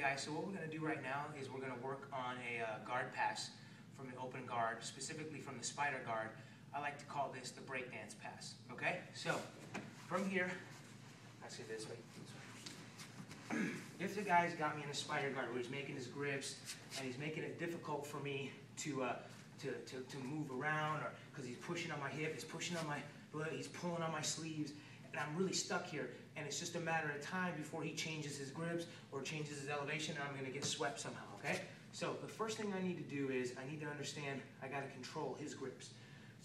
guys, so what we're going to do right now is we're going to work on a guard pass from the open guard, specifically from the spider guard. I like to call this the breakdance pass, okay? So, from here, actually this way. If the guy's got me in a spider guard where he's making his grips and he's making it difficult for me to move around, or because he's pushing on my hip, he's pushing on my, he's pulling on my sleeves, and I'm really stuck here, and it's just a matter of time before he changes his grips or changes his elevation, and I'm going to get swept somehow, okay? So the first thing I need to do is I need to understand I got to control his grips.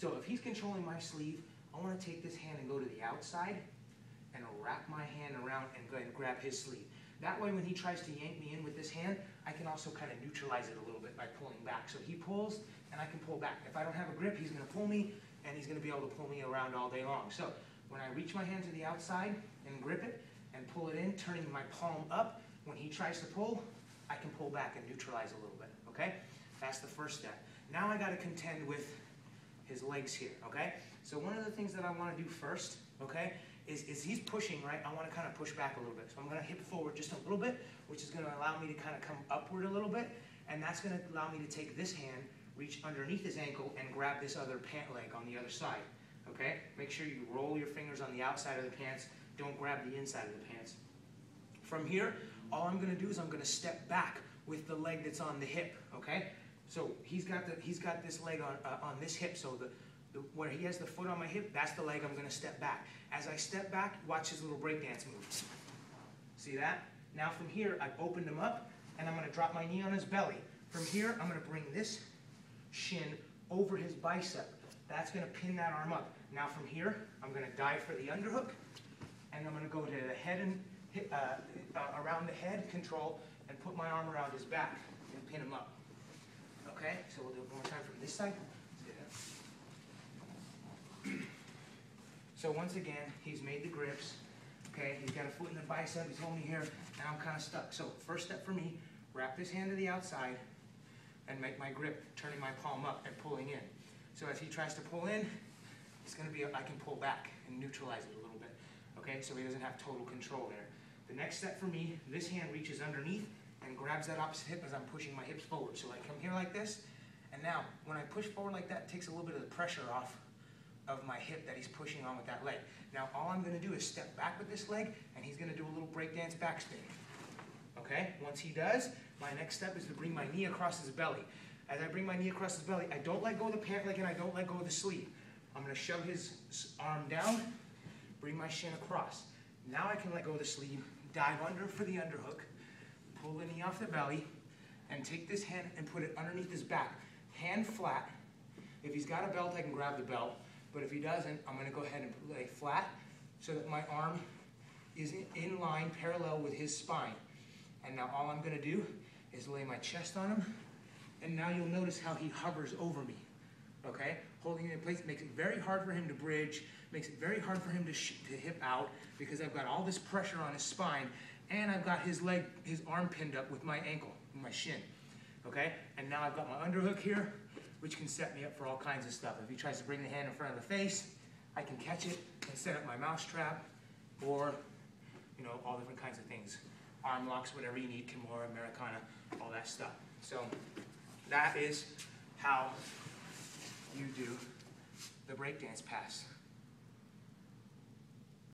So if he's controlling my sleeve, I want to take this hand and go to the outside and wrap my hand around and go ahead and grab his sleeve. That way when he tries to yank me in with this hand, I can also kind of neutralize it a little bit by pulling back. So he pulls and I can pull back. If I don't have a grip, he's going to pull me and he's going to be able to pull me around all day long. So when I reach my hand to the outside and grip it and pull it in, turning my palm up, when he tries to pull, I can pull back and neutralize a little bit, okay? That's the first step. Now I got to contend with his legs here, okay? So one of the things that I want to do first, okay, is he's pushing, right? I want to kind of push back a little bit. So I'm going to hip forward just a little bit, which is going to allow me to kind of come upward a little bit, and that's going to allow me to take this hand, reach underneath his ankle, and grab this other pant leg on the other side, okay? Make sure you roll your fingers on the outside of the pants. Don't grab the inside of the pants. From here, all I'm going to do is I'm going to step back with the leg that's on the hip, okay? So he's got this leg on this hip, so where he has the foot on my hip, that's the leg I'm going to step back. As I step back, watch his little breakdance move. See that? Now from here, I've opened him up, and I'm going to drop my knee on his belly. From here, I'm going to bring this shin over his bicep. That's going to pin that arm up. Now from here, I'm going to dive for the underhook, and I'm going to go to the head and around the head control, and put my arm around his back and pin him up. Okay, so we'll do it one more time from this side. So once again, he's made the grips. Okay, he's got a foot in the bicep, he's holding me here, and I'm kind of stuck. So first step for me, wrap this hand to the outside and make my grip, turning my palm up and pulling in. So as he tries to pull in, it's going to be, I can pull back and neutralize it a little bit. Okay, so he doesn't have total control there. The next step for me, this hand reaches underneath and grabs that opposite hip as I'm pushing my hips forward. So I come here like this, and now when I push forward like that, it takes a little bit of the pressure off of my hip that he's pushing on with that leg. Now all I'm going to do is step back with this leg, and he's going to do a little breakdance backspin. Okay, once he does, my next step is to bring my knee across his belly. As I bring my knee across his belly, I don't let go of the pant leg and I don't let go of the sleeve. I'm going to shove his arm down, bring my shin across. Now I can let go of the sleeve, dive under for the underhook, pull the knee off the belly, and take this hand and put it underneath his back. Hand flat. If he's got a belt, I can grab the belt. But if he doesn't, I'm going to go ahead and lay flat so that my arm is in line, parallel with his spine. And now all I'm going to do is lay my chest on him. And now you'll notice how he hovers over me. Okay? Holding it in place makes it very hard for him to bridge, makes it very hard for him to hip out, because I've got all this pressure on his spine, and I've got his leg, his arm pinned up with my ankle, my shin. Okay? And now I've got my underhook here, which can set me up for all kinds of stuff. If he tries to bring the hand in front of the face, I can catch it and set up my mouse trap, or, you know, all different kinds of things. Arm locks, whatever you need, Kimura, Americana, all that stuff. So that is how you do the breakdance pass.